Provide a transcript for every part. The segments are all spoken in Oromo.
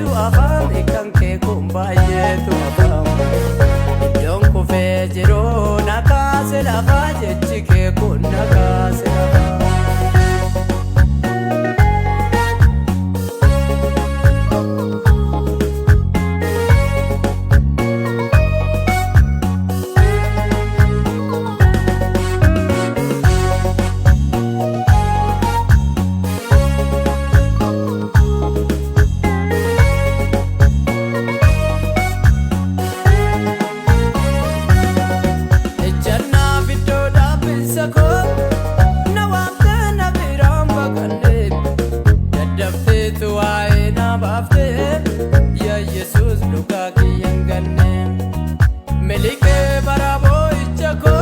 bareedu afaan kan kee kun baay'eetu afaan iddoon kufee jiru nakaase lafaa jechi kee kun nakaase lafaa. Ya Yesus luka kiyengane melike barabo ichako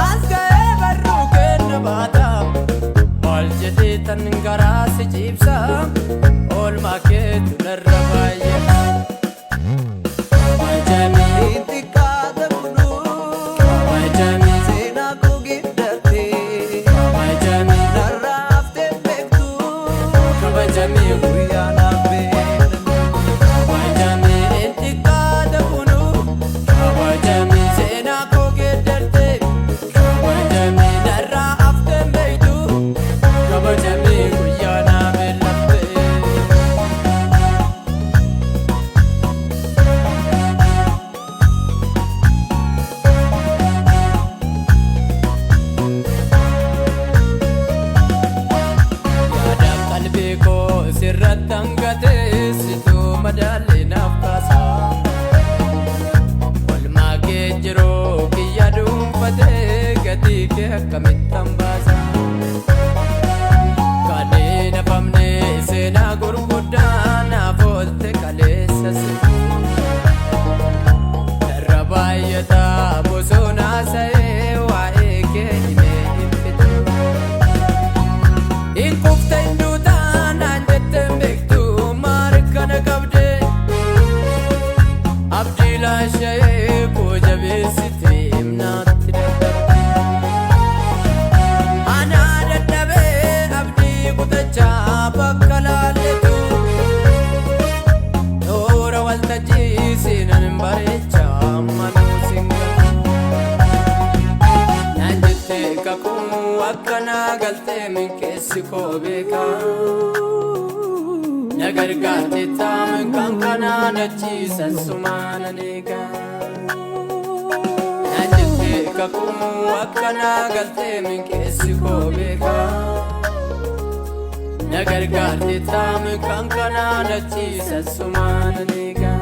asgae barru kenna bata waljete tangara se jibsa ol make tunarrabaye majami tikada bulu majami sena ko gidate majami narafte pektu majami huyana sirratangate situ madale nafasa wal mage jiro kiyadum fate gati ke kamitambasa kane na pamne sena gurguda na volte kalesas rabayata bosona sae wa eke ime impitu in kufta abdila shay ko jabe sitim natida ana daddabe abdi kutacha bakkalaletu ora waltaji sinan barecha manu singa nanjete kaku akana galte min kesiko beka nagar gaate tam kankana nachi sasumana nega najte kaku akana galte min kesi ko beka nagar gaate tam kankana nachi sasumana nega